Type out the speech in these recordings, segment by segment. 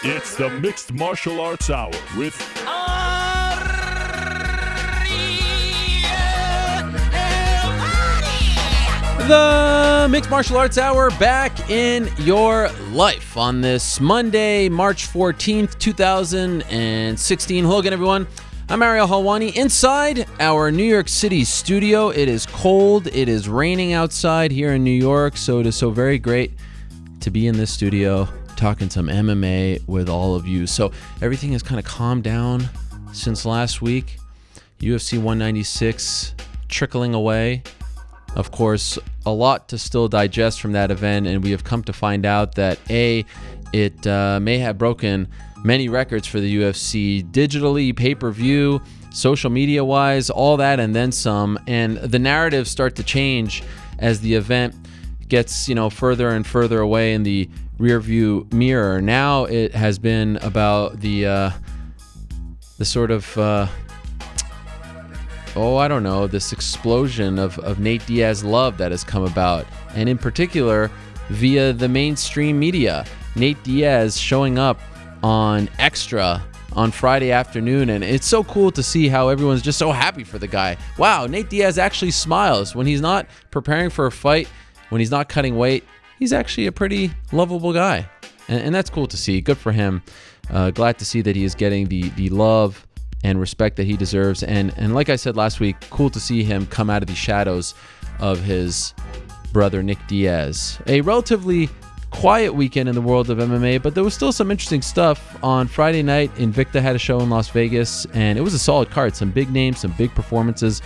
It's the Mixed Martial Arts Hour with The Mixed Martial Arts Hour back in your life on this Monday, March 14th, 2016. Hello again, everyone. I'm Ariel Halwani inside our New York City studio. It is cold. It is raining outside here in New York, so it is so very great to be in this studio talking some MMA with all of you. So everything has kind of calmed down since last week. UFC 196 trickling away. Of course, a lot to still digest from that event, and we have come to find out that it may have broken many records for the UFC, digitally, pay-per-view, social media-wise, all that and then some. And the narratives start to change as the event gets, further and further away in the rearview mirror. Now it has been about the sort of this explosion of Nate Diaz love that has come about, and in particular via the mainstream media. Nate Diaz showing up on Extra on Friday afternoon, and it's so cool to see how everyone's just so happy for the guy. Wow, Nate Diaz actually smiles when he's not preparing for a fight, when he's not cutting weight. He's actually a pretty lovable guy, and that's cool to see. Good for him. Glad to see that he is getting the love and respect that he deserves. And like I said last week, cool to see him come out of the shadows of his brother Nick Diaz. A relatively quiet weekend in the world of MMA, but there was still some interesting stuff. On Friday night, Invicta had a show in Las Vegas, and it was a solid card. Some big names, some big performances.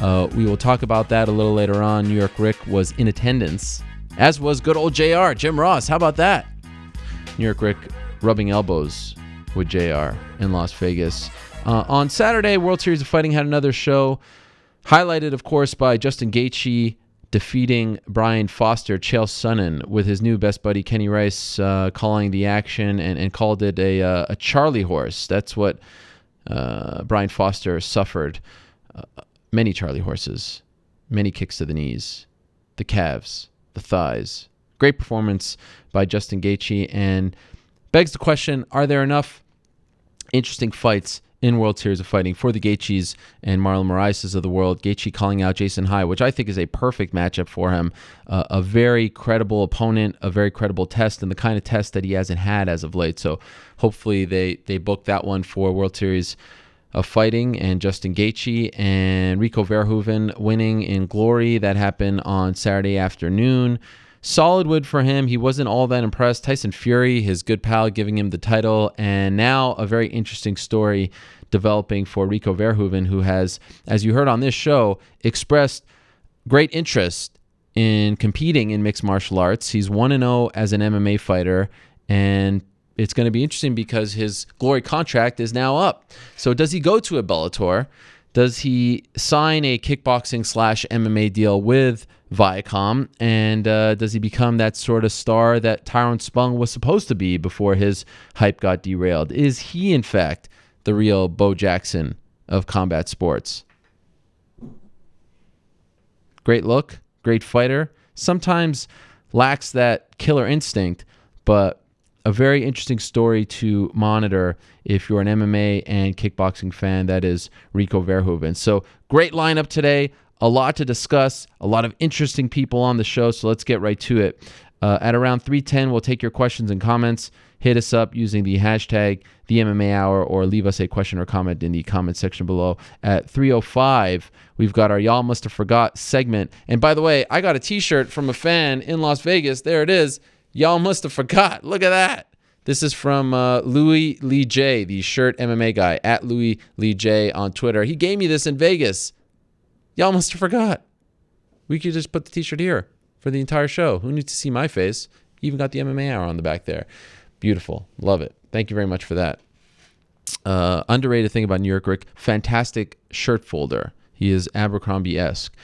We will talk about that a little later on. New York Rick was in attendance, as was good old JR, Jim Ross. How about that? New York Rick rubbing elbows with JR in Las Vegas. On Saturday, World Series of Fighting had another show, highlighted, of course, by Justin Gaethje defeating Brian Foster, Chael Sonnen, with his new best buddy Kenny Rice calling the action and called it a Charlie horse. That's what Brian Foster suffered. Many Charlie horses, many kicks to the knees, the calves, the thighs. Great performance by Justin Gaethje, and begs the question, are there enough interesting fights in World Series of Fighting for the Gaethjes and Marlon Moraes of the world? Gaethje calling out Jason High, which I think is a perfect matchup for him. A very credible opponent, a very credible test, and the kind of test that he hasn't had as of late. So hopefully they book that one for World Series of Fighting. And Justin Gaethje and Rico Verhoeven winning in glory. That happened on Saturday afternoon. Solid win for him. He wasn't all that impressed. Tyson Fury, his good pal, giving him the title. And now a very interesting story developing for Rico Verhoeven, who has, as you heard on this show, expressed great interest in competing in mixed martial arts. He's 1-0 as an MMA fighter, and it's going to be interesting because his glory contract is now up. So does he go to a Bellator? Does he sign a kickboxing/MMA deal with Viacom? And does he become that sort of star that Tyrone Spong was supposed to be before his hype got derailed? Is he, in fact, the real Bo Jackson of combat sports? Great look, great fighter. Sometimes lacks that killer instinct, but a very interesting story to monitor if you're an MMA and kickboxing fan. That is Rico Verhoeven. So great lineup today. A lot to discuss. A lot of interesting people on the show. So let's get right to it. At around 3:10, we'll take your questions and comments. Hit us up using the hashtag #TheMMAHour or leave us a question or comment in the comment section below. At 3:05, we've got our Y'all Must Have Forgot segment. And by the way, I got a t-shirt from a fan in Las Vegas. There it is. Y'all must have forgot. Look at that. This is from Louis Lee J, the shirt MMA guy, at Louis Lee J on Twitter. He gave me this in Vegas. Y'all must have forgot. We could just put the t-shirt here for the entire show. Who needs to see my face? Even got the MMA hour on the back there. Beautiful. Love it. Thank you very much for that. Underrated thing about New York Rick, fantastic shirt folder. He is Abercrombie-esque.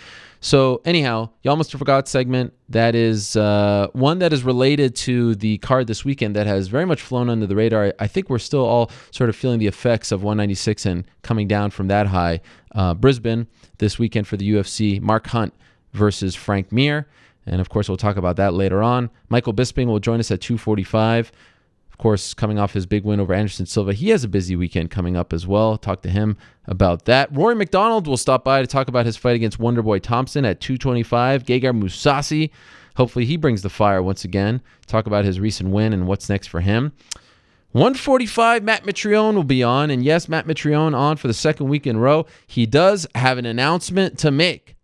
So anyhow, Y'all Must Have Forgot segment, that is one that is related to the card this weekend that has very much flown under the radar. I think we're still all sort of feeling the effects of 196 and coming down from that high. Brisbane this weekend for the UFC, Mark Hunt versus Frank Mir. And of course, we'll talk about that later on. Michael Bisping will join us at 2:45. Of course, coming off his big win over Anderson Silva. He has a busy weekend coming up as well. Talk to him about that. Rory McDonald will stop by to talk about his fight against Wonderboy Thompson at 225. Gegard Mousasi, hopefully he brings the fire once again. Talk about his recent win and what's next for him. 145, Matt Mitrione will be on. And yes, Matt Mitrione on for the second week in a row. He does have an announcement to make.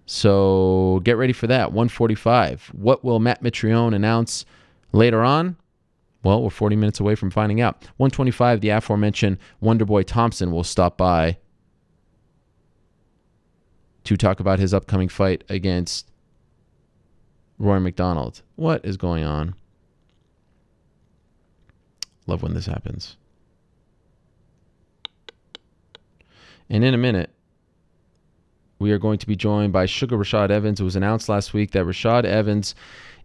So get ready for that. 145. What will Matt Mitrione announce later on? Well, we're 40 minutes away from finding out. 125, the aforementioned Wonderboy Thompson will stop by to talk about his upcoming fight against Rory McDonald. What is going on? Love when this happens. And in a minute, we are going to be joined by Sugar Rashad Evans. It was announced last week that Rashad Evans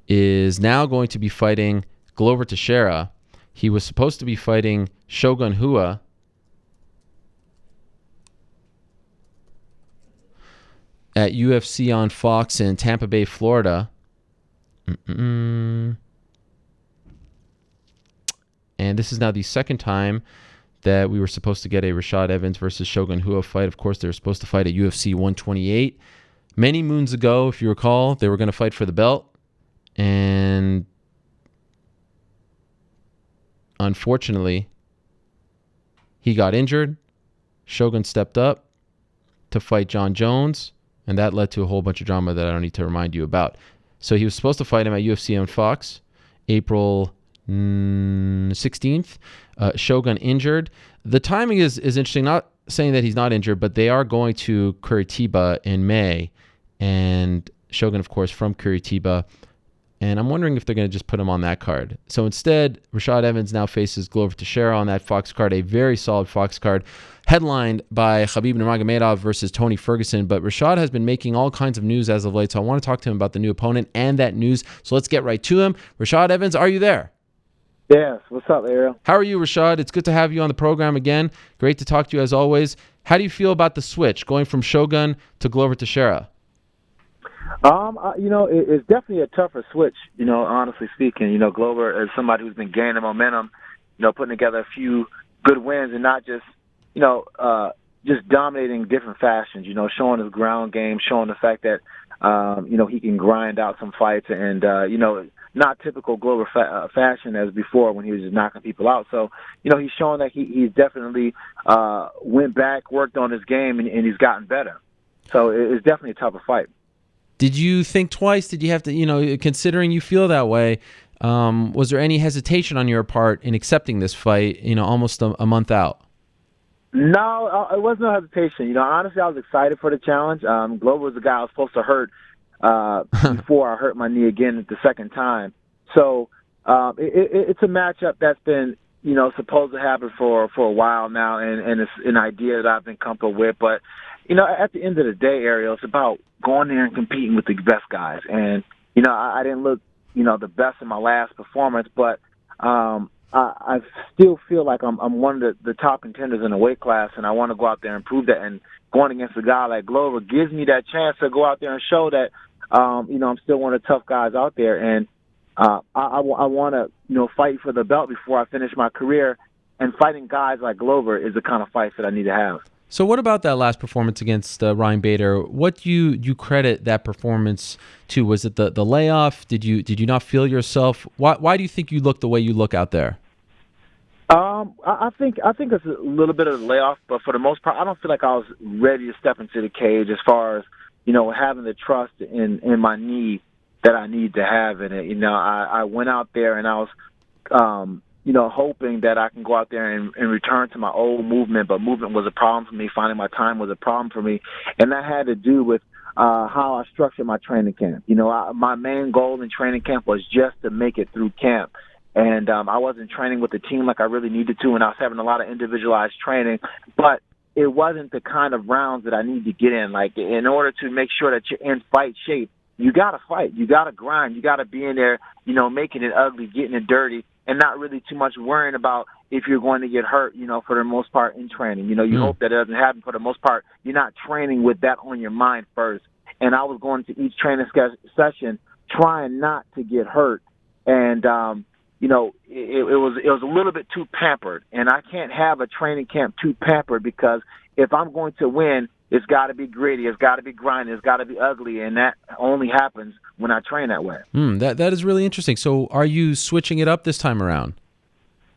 is now going to be fighting Glover Teixeira. He was supposed to be fighting Shogun Rua at UFC on Fox in Tampa Bay, Florida. And this is now the second time that we were supposed to get a Rashad Evans versus Shogun Rua fight. Of course, they were supposed to fight at UFC 128. Many moons ago, if you recall, they were going to fight for the belt. And unfortunately, he got injured. Shogun stepped up to fight John Jones, and that led to a whole bunch of drama that I don't need to remind you about. So he was supposed to fight him at UFC on Fox, April 16th. Shogun injured. The timing is interesting. Not saying that he's not injured, but they are going to Curitiba in May, and Shogun, of course, from Curitiba. And I'm wondering if they're going to just put him on that card. So instead, Rashad Evans now faces Glover Teixeira on that Fox card, a very solid Fox card, headlined by Khabib Nurmagomedov versus Tony Ferguson. But Rashad has been making all kinds of news as of late, so I want to talk to him about the new opponent and that news. So let's get right to him. Rashad Evans, are you there? Yes. What's up, Ariel? How are you, Rashad? It's good to have you on the program again. Great to talk to you as always. How do you feel about the switch, going from Shogun to Glover Teixeira? It's definitely a tougher switch, honestly speaking. Glover is somebody who's been gaining momentum, putting together a few good wins and not just, just dominating different fashions, showing his ground game, showing the fact that, he can grind out some fights and, not typical Glover fashion as before when he was just knocking people out. So, he's showing that he's definitely went back, worked on his game, and he's gotten better. So it's definitely a tougher fight. Did you think twice? Did you have to, considering you feel that way, was there any hesitation on your part in accepting this fight, almost a month out? No, it was no hesitation. Honestly, I was excited for the challenge. Glover was the guy I was supposed to hurt before I hurt my knee again the second time. So it's a matchup that's been, supposed to happen for a while now, and it's an idea that I've been comfortable with. But, at the end of the day, Ariel, it's about going there and competing with the best guys. And, I didn't look, the best in my last performance, but I still feel like I'm one of the top contenders in the weight class, and I want to go out there and prove that. And going against a guy like Glover gives me that chance to go out there and show that, I'm still one of the tough guys out there. And I want to, fight for the belt before I finish my career. And fighting guys like Glover is the kind of fights that I need to have. So what about that last performance against Ryan Bader? What do you credit that performance to? Was it the layoff? Did you not feel yourself? Why do you think you look the way you look out there? I think it's a little bit of a layoff, but for the most part, I don't feel like I was ready to step into the cage as far as, having the trust in my knee that I need to have in it. I went out there and I was, hoping that I can go out there and return to my old movement, but movement was a problem for me. Finding my time was a problem for me. And that had to do with how I structured my training camp. My main goal in training camp was just to make it through camp. And I wasn't training with the team like I really needed to, and I was having a lot of individualized training. But it wasn't the kind of rounds that I need to get in. Like, in order to make sure that you're in fight shape, you got to fight. You got to grind. You got to be in there, making it ugly, getting it dirty, and not really too much worrying about if you're going to get hurt, for the most part in training. You hope that it doesn't happen. For the most part, you're not training with that on your mind first. And I was going to each training session trying not to get hurt. And, it was a little bit too pampered, and I can't have a training camp too pampered because if I'm going to win, it's got to be gritty, it's got to be grinding, it's got to be ugly, and that only happens when I train that way. That is really interesting. So, are you switching it up this time around?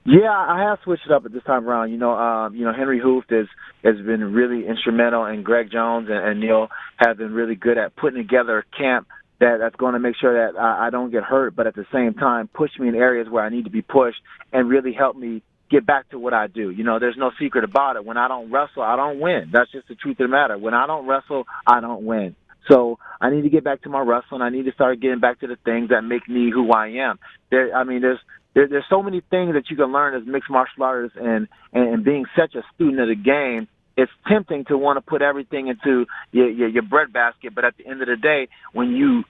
Yeah, I have switched it up at this time around. Henry Hooft has been really instrumental, and Greg Jones and Neil have been really good at putting together a camp that's going to make sure that I don't get hurt, but at the same time push me in areas where I need to be pushed and really help me get back to what I do. There's no secret about it. When I don't wrestle, I don't win. That's just the truth of the matter. When I don't wrestle, I don't win. So I need to get back to my wrestling. I need to start getting back to the things that make me who I am. There's so many things that you can learn as mixed martial artists, and being such a student of the game, it's tempting to want to put everything into your breadbasket. But at the end of the day, when you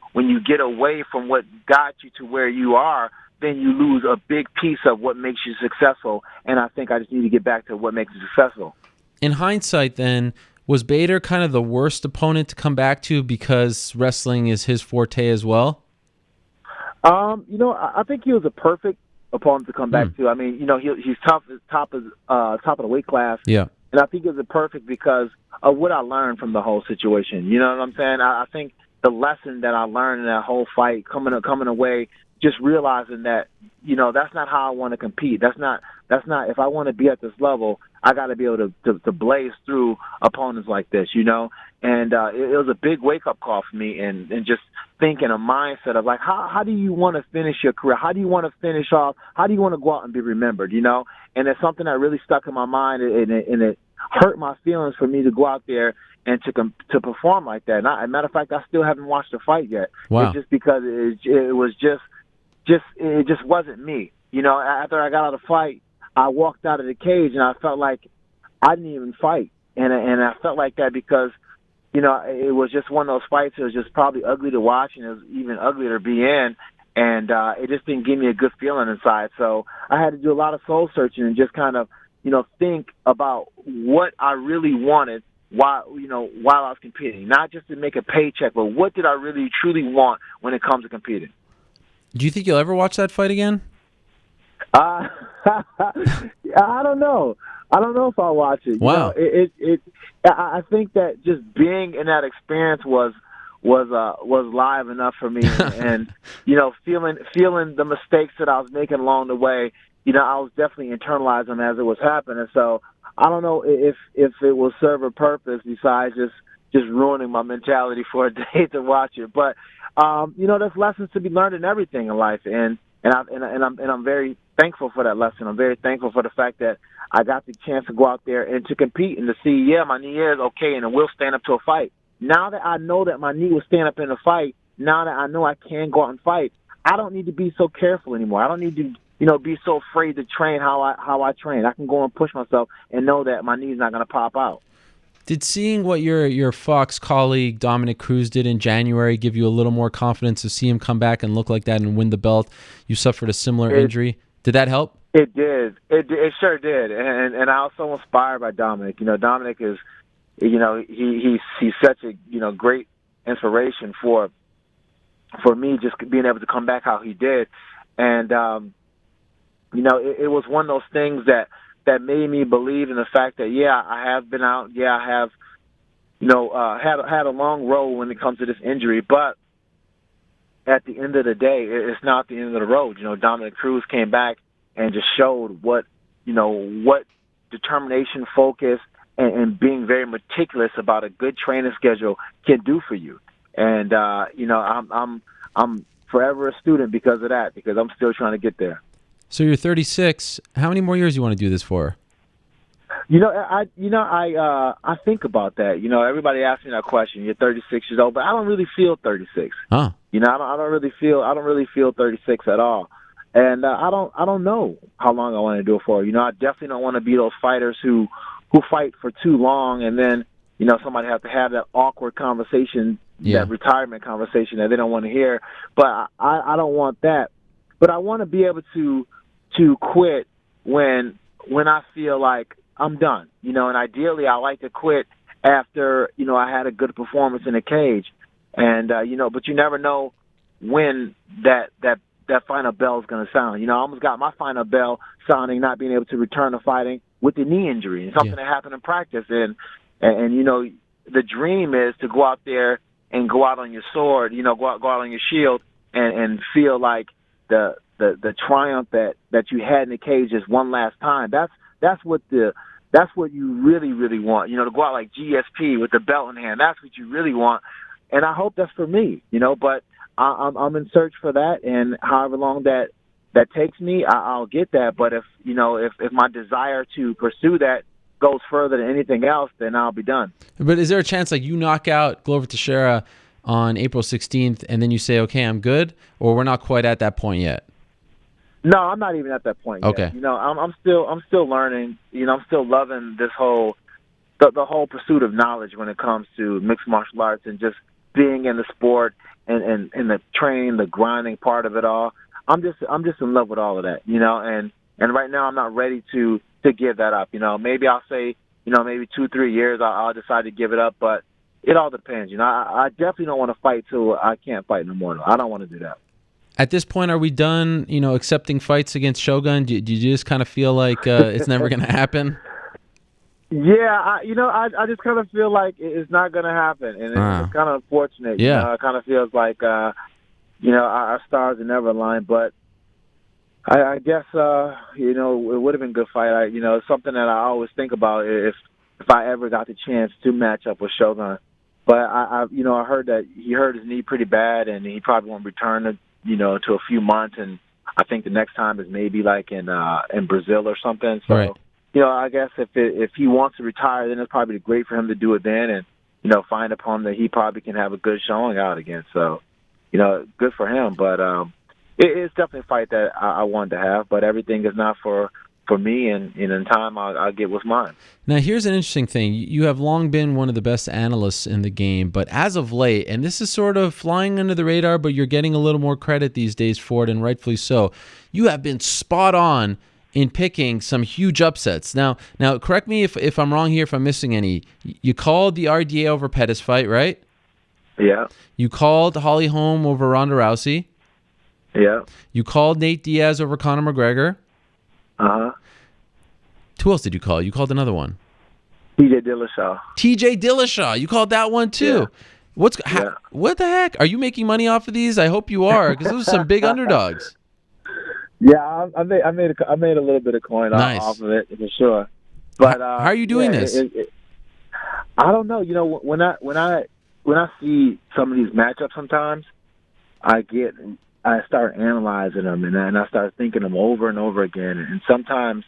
get away from what got you to where you are, then you lose a big piece of what makes you successful. And I think I just need to get back to what makes you successful. In hindsight, then, was Bader kind of the worst opponent to come back to because wrestling is his forte as well? I think he was a perfect opponent to come back to. I mean, he's top of the weight class. Yeah. And I think it was perfect because of what I learned from the whole situation. You know what I'm saying? I think the lesson that I learned in that whole fight, coming away, just realizing that, that's not how I want to compete. That's not. If I want to be at this level, I got to be able to blaze through opponents like this. And it was a big wake up call for me, and just thinking a mindset of like, how do you want to finish your career? How do you want to finish off? How do you want to go out and be remembered? And it's something that really stuck in my mind, and it hurt my feelings for me to go out there and to perform like that. And as a matter of fact, I still haven't watched the fight yet. Wow. It's just because it was just it just wasn't me. After I got out of the fight, I walked out of the cage and I felt like I didn't even fight, and I felt like that because it was just one of those fights. It was just probably ugly to watch, and it was even uglier to be in. And it just didn't give me a good feeling inside. So I had to do a lot of soul searching and just kind of, think about what I really wanted while I was competing. Not just to make a paycheck, but what did I really truly want when it comes to competing. Do you think you'll ever watch that fight again? I don't know. I don't know if I'll watch it. Wow. I think that just being in that experience was live enough for me, and feeling the mistakes that I was making along the way. I was definitely internalizing them as it was happening. So I don't know if it will serve a purpose besides just ruining my mentality for a day to watch it. But there's lessons to be learned in everything in life, and I'm very thankful for that lesson. I'm very thankful for the fact that I got the chance to go out there and to compete and to see, my knee is okay and it will stand up to a fight. Now that I know that my knee will stand up in a fight, now that I know I can go out and fight, I don't need to be so careful anymore. I don't need to, be so afraid to train how I train. I can go and push myself and know that my knee's not going to pop out. Did seeing what your Fox colleague Dominic Cruz did in January give you a little more confidence to see him come back and look like that and win the belt? You suffered a similar injury. Did that help? It did. It sure did. And I was so inspired by Dominic. Dominic is, he's such a great inspiration for me, just being able to come back how he did. And it was one of those things that made me believe in the fact that I have been out. I have had a long road when it comes to this injury, but at the end of the day, it's not the end of the road. Dominic Cruz came back and just showed what determination, focus, and being very meticulous about a good training schedule can do for you. And I'm forever a student because of that, because I'm still trying to get there. So you're 36. How many more years do you want to do this for? I think about that. Everybody asks me that question. You're 36 years old, but I don't really feel 36. Huh. I don't really feel 36 at all. And I don't know how long I want to do it for. I definitely don't want to be those fighters who fight for too long and then somebody have to have that awkward conversation, that retirement conversation that they don't want to hear. But I don't want that. But I want to be able to quit when I feel like I'm done. And ideally I like to quit after I had a good performance in the cage. And but you never know when that that final bell is going to sound. I almost got my final bell sounding not being able to return to fighting with the knee injury, and something that happened in practice. And the dream is to go out there and go out on your sword, go out on your shield, and feel like the triumph that you had in the cage just one last time. That's what you really, really want. To go out like GSP with the belt in hand. That's what you really want. And I hope that's for me, but I'm in search for that, and however long that takes me, I'll get that. But if my desire to pursue that goes further than anything else, then I'll be done. But is there a chance like you knock out Glover Teixeira on April 16th and then you say, okay, I'm good, or we're not quite at that point yet? No, I'm not even at that point yet. Okay. I'm still learning. I'm still loving this whole the whole pursuit of knowledge when it comes to mixed martial arts and just being in the sport and the training, the grinding part of it all. I'm just in love with all of that, and right now I'm not ready to give that up. Maybe I'll say, maybe 2-3 years I'll decide to give it up, but it all depends. I definitely don't want to fight till I can't fight no more. I don't want to do that. At this point, are we done, accepting fights against Shogun? Do you just kind of feel like it's never going to happen? Yeah, I just kind of feel like it's not going to happen, and it's kind of unfortunate. Yeah. It kind of feels like, our stars are never aligned, but I guess, it would have been a good fight. It's something that I always think about if I ever got the chance to match up with Shogun. But I heard that he hurt his knee pretty bad, and he probably won't return to a few months, and I think the next time is maybe like in Brazil or something. So. Right. I guess if he wants to retire, then it's probably great for him to do it then, and find a opponent that he probably can have a good showing out against. So, good for him. But it's definitely a fight that I wanted to have. But everything is not for me, and in time I'll get what's mine. Now, here's an interesting thing. You have long been one of the best analysts in the game, but as of late, and this is sort of flying under the radar, but you're getting a little more credit these days for it, and rightfully so. You have been spot on in picking some huge upsets. Now, correct me if I'm wrong here, if I'm missing any. You called the RDA over Pettis fight, right? Yeah. You called Holly Holm over Ronda Rousey. Yeah. You called Nate Diaz over Conor McGregor. Uh-huh. Who else did you call? You called another one. TJ Dillashaw. TJ Dillashaw. You called that one too. Yeah. What the heck? Are you making money off of these? I hope you are, because those are some big underdogs. Yeah, I made a little bit of coin off of it for sure. But how are you doing this? I don't know. When I see some of these matchups, sometimes I start analyzing them and I start thinking them over and over again. And sometimes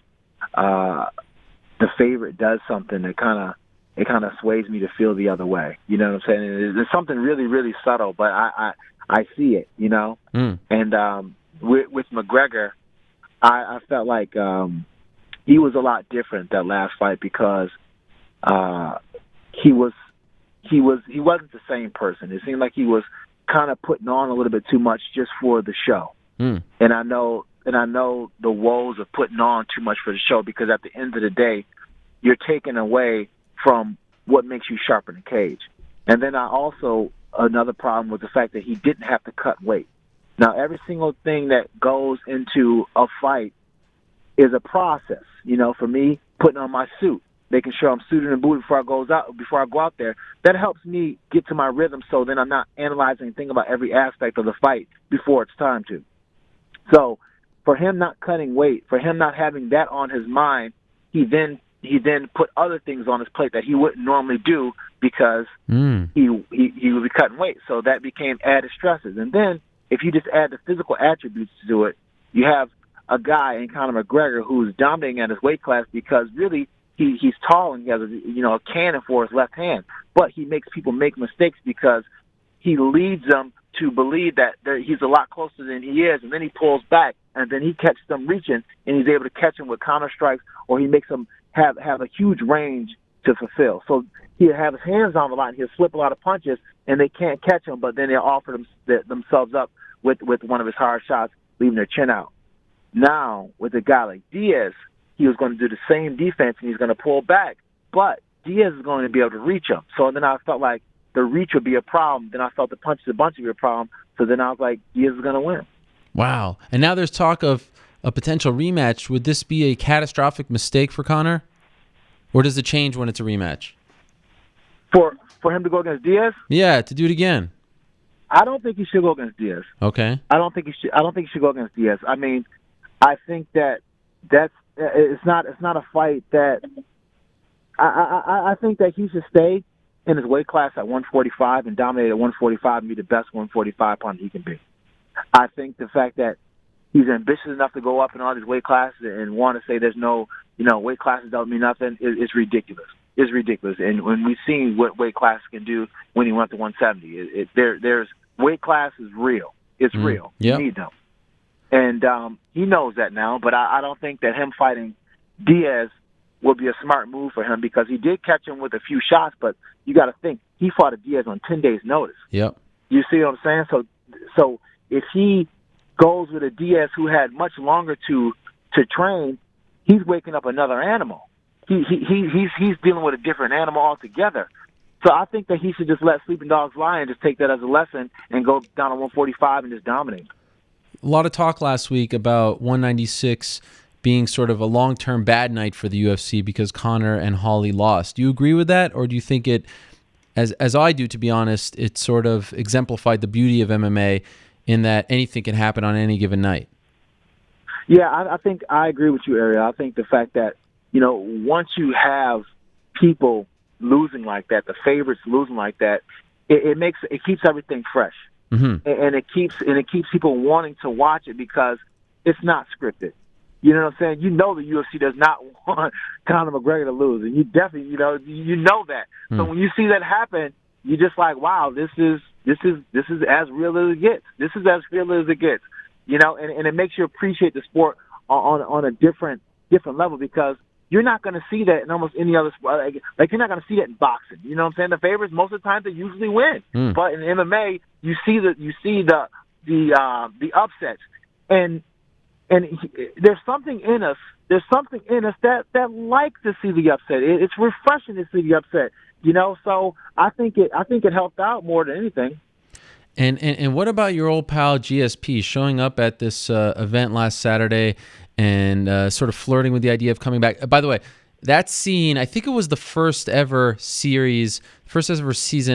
the favorite does something that kind of sways me to feel the other way. You know what I'm saying? It's something really, really subtle, but I see it. And with McGregor, I felt like he was a lot different that last fight because he wasn't the same person. It seemed like he was kind of putting on a little bit too much just for the show. And I know the woes of putting on too much for the show, because at the end of the day, you're taking away from what makes you sharp in the cage. And then another problem was the fact that he didn't have to cut weight. Now, every single thing that goes into a fight is a process. For me, putting on my suit, making sure I'm suited and booted before I go out there, that helps me get to my rhythm, so then I'm not analyzing and thinking about every aspect of the fight before it's time to. So for him not cutting weight, for him not having that on his mind, he then put other things on his plate that he wouldn't normally do because he would be cutting weight. So that became added stresses. And then if you just add the physical attributes to it, you have a guy in Conor McGregor who's dominating at his weight class because really he's tall and he has a cannon for his left hand, but he makes people make mistakes because he leads them to believe that he's a lot closer than he is, and then he pulls back, and then he catches them reaching, and he's able to catch them with counter strikes, or he makes them have a huge range to fulfill. So he'll have his hands on a lot, and he'll slip a lot of punches, and they can't catch him, but then they'll offer themselves up with one of his hard shots, leaving their chin out. Now, with a guy like Diaz, he was going to do the same defense, and he's going to pull back, but Diaz is going to be able to reach him. So then I felt like the reach would be a problem. Then I felt the punches a bunch would be a problem. So then I was like, Diaz is going to win. Wow. And now there's talk of a potential rematch. Would this be a catastrophic mistake for Conor? Or does it change when it's a rematch? For him to go against Diaz? Yeah, to do it again. I don't think he should go against Diaz. Okay. I don't think he should go against Diaz. I mean, I think that's it's not a fight that I think that he should stay in his weight class at 145 and dominate at 145 and be the best 145 pounder he can be. I think the fact that he's ambitious enough to go up in all these weight classes and want to say there's no, weight classes don't mean nothing is ridiculous. It's ridiculous. And when we've seen what weight classes can do when he went to 170, there's weight class is real. It's real. Yep. You need them. And he knows that now, but I don't think that him fighting Diaz will be a smart move for him because he did catch him with a few shots, but you got to think, he fought a Diaz on 10 days' notice. Yep. You see what I'm saying? So if he goes with a Diaz who had much longer to train, he's waking up another animal. He's dealing with a different animal altogether. So I think that he should just let sleeping dogs lie and just take that as a lesson and go down to 145 and just dominate. A lot of talk last week about 196 being sort of a long-term bad night for the UFC because Conor and Hawley lost. Do you agree with that, or do you think it, as I do, to be honest, it sort of exemplified the beauty of MMA in that anything can happen on any given night? Yeah, I think I agree with you, Ariel. I think the fact that, once you have people losing like that, the favorites losing like that, it keeps everything fresh. Mm-hmm. And it keeps people wanting to watch it because it's not scripted. You know what I'm saying? The UFC does not want Conor McGregor to lose, and you definitely, you know that. So when you see that happen, you're just like, wow, this is as real as it gets. This is as real as it gets. And it makes you appreciate the sport on a different level because you're not going to see that in almost any other sport. Like you're not going to see that in boxing. You know what I'm saying? The favorites most of the time they usually win, but in MMA you see the upsets and there's something in us. There's something in us that likes to see the upset. It's refreshing to see the upset. So I think it helped out more than anything. And what about your old pal GSP showing up at this event last Saturday and sort of flirting with the idea of coming back? By the way, that scene, I think it was the first ever season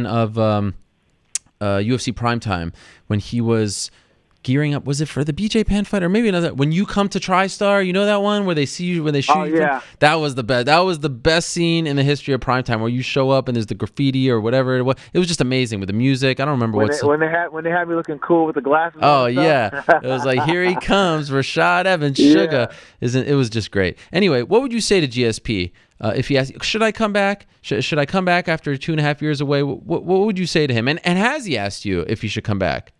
of UFC Primetime when he was gearing up. Was it for the BJ Penn fight or maybe another? When you come to TriStar, you know that one where they see you when they shoot you? Yeah. That was the best. That was the best scene in the history of Primetime where you show up and there's the graffiti or whatever it was. It was just amazing with the music. I don't remember when they had me looking cool with the glasses. Oh yeah, it was like here he comes, Rashad Evans, Sugar. It was just great. Anyway, what would you say to GSP if he asked, should I come back? Should I come back after 2.5 years away? What would you say to him? And has he asked you if he should come back?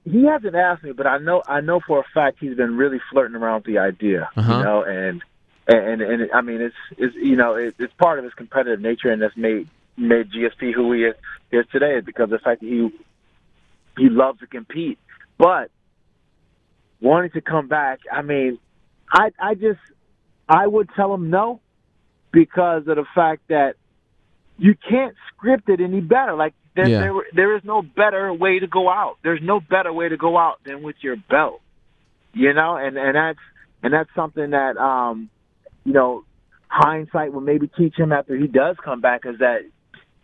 He hasn't asked me, but I know for a fact he's been really flirting around with the idea, and I mean it's part of his competitive nature, and that's made GSP who he is today because of the fact that he loves to compete, but wanting to come back, I mean, I would tell him no because of the fact that you can't script it any better. Like there is no better way to go out. There's no better way to go out than with your belt. And that's something that hindsight will maybe teach him after he does come back is that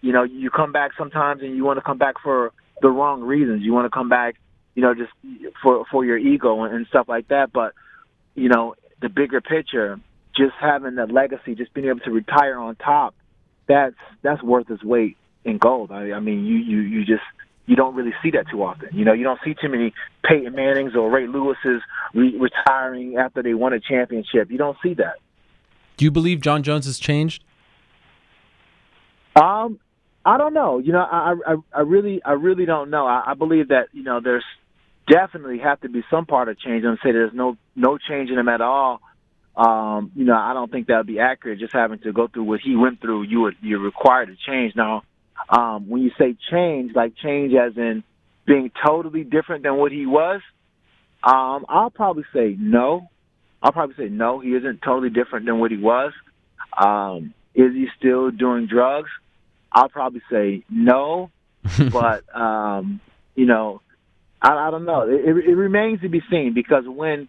you come back sometimes and you want to come back for the wrong reasons. You want to come back just for your ego and stuff like that. But the bigger picture, just having that legacy, just being able to retire on top, that's worth its weight in gold. I mean, you don't really see that too often. You don't see too many Peyton Mannings or Ray Lewis's retiring after they won a championship. You don't see that. Do you believe John Jones has changed? I don't know. I really don't know. I believe that there's definitely have to be some part of change. I'm say there's no change in him at all. I don't think that would be accurate. Just having to go through what he went through, you're required to change. Now, when you say change, like change as in being totally different than what he was, I'll probably say no. He isn't totally different than what he was. Is he still doing drugs? I'll probably say no. But I don't know. It remains to be seen, because when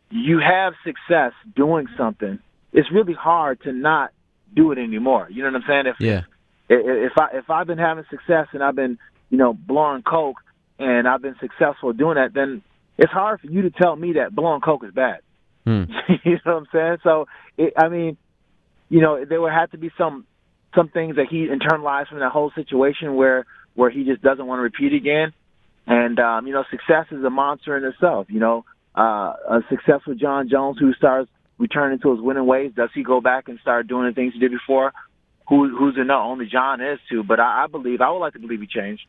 you have success doing something, it's really hard to not do it anymore. You know what I'm saying? If I've been having success and I've been, blowing coke and I've been successful doing that, then it's hard for you to tell me that blowing coke is bad. You know what I'm saying? So, there would have to be some things that he internalized from that whole situation where he just doesn't want to repeat again. And, success is a monster in itself. A successful John Jones who starts returning to his winning ways, does he go back and start doing the things he did before? Who's to know? Only John is too. But I would like to believe he changed.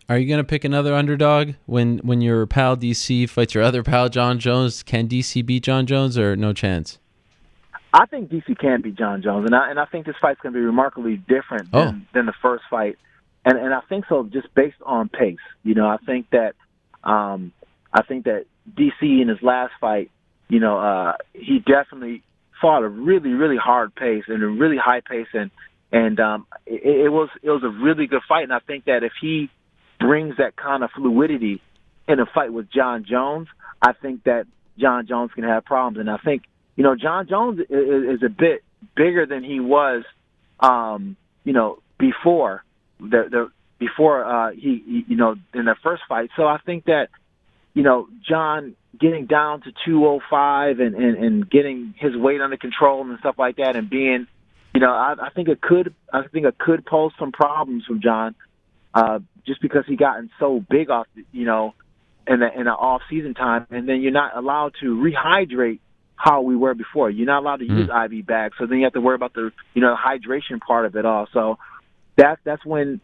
Are you going to pick another underdog when your pal DC fights your other pal John Jones? Can DC beat John Jones, or no chance? I think DC can beat John Jones, and I think this fight's going to be remarkably different than the first fight. And I think so, just based on pace. I think that DC in his last fight, he definitely fought a really, really hard pace and a really high pace, and it was a really good fight. And I think that if he brings that kind of fluidity in a fight with John Jones, I think that John Jones can have problems. And I think John Jones is a bit bigger than he was, before he in the first fight. So I think that John getting down to 205 and getting his weight under control and stuff like that, and being I think it could pose some problems for John, just because he gotten so big off in the off season time, and then you're not allowed to rehydrate how we were before. You're not allowed to use IV bags, so then you have to worry about the hydration part of it all. So that's when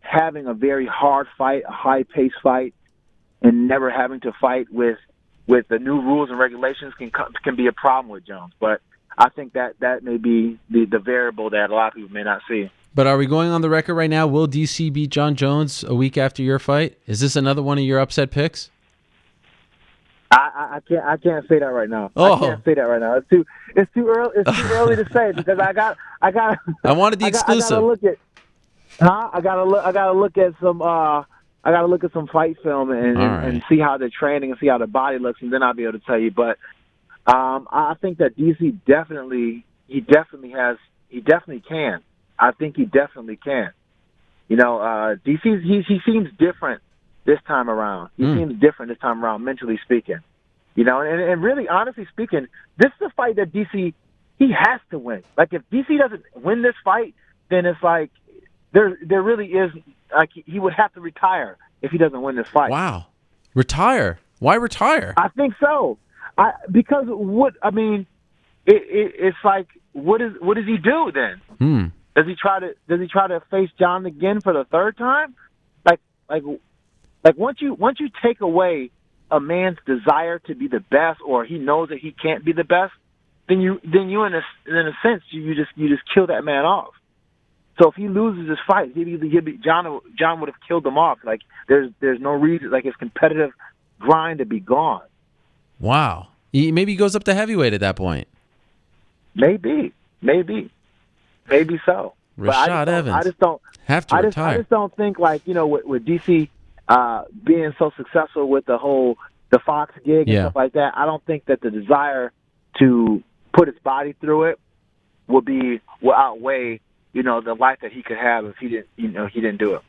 having a very hard fight, a high pace fight, and never having to fight with the new rules and regulations can be a problem with Jones. But I think that may be the variable that a lot of people may not see. But are we going on the record right now? Will DC beat John Jones a week after your fight? Is this another one of your upset picks? I can't say that right now. I can't say that right now. It's too early. It's too early to say, because I wanted the exclusive. I gotta look at some fight film and see how they're training and see how the body looks, and then I'll be able to tell you. But I think that DC definitely can. I think he definitely can. DC he seems different this time around. He seems different this time around, mentally speaking. And really, honestly speaking, this is a fight that DC he has to win. Like, if DC doesn't win this fight, then it's like there really is, like, he would have to retire if he doesn't win this fight. Wow, retire? Why retire? I think so. Because it's like, what does he do then? Does he try to face John again for the third time? Like once you take away a man's desire to be the best, or he knows that he can't be the best, then you in a sense you just kill that man off. So if he loses this fight, John would have killed him off. Like, there's no reason, like, his competitive grind to be gone. Wow. Maybe he goes up to heavyweight at that point. Maybe so. Rashad Evans. I just don't have to retire. I just don't think, like, with DC being so successful with the Fox gig and stuff like that, I don't think that the desire to put his body through it will outweigh the life that he could have if he didn't do it.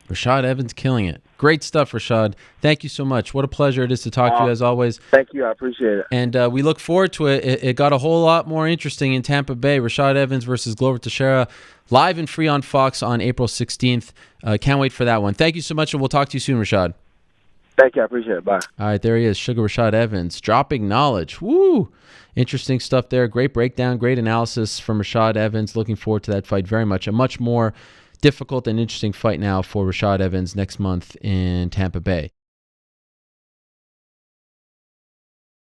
Rashad Evans killing it. Great stuff, Rashad. Thank you so much. What a pleasure it is to talk to you, as always. Thank you. I appreciate it. And we look forward to it. It got a whole lot more interesting in Tampa Bay. Rashad Evans versus Glover Teixeira, live and free on Fox on April 16th. Can't wait for that one. Thank you so much, and we'll talk to you soon, Rashad. Thank you. I appreciate it. Bye. All right, there he is, Sugar Rashad Evans, dropping knowledge. Woo! Interesting stuff there. Great breakdown, great analysis from Rashad Evans. Looking forward to that fight very much. A much more difficult and interesting fight now for Rashad Evans next month in Tampa Bay.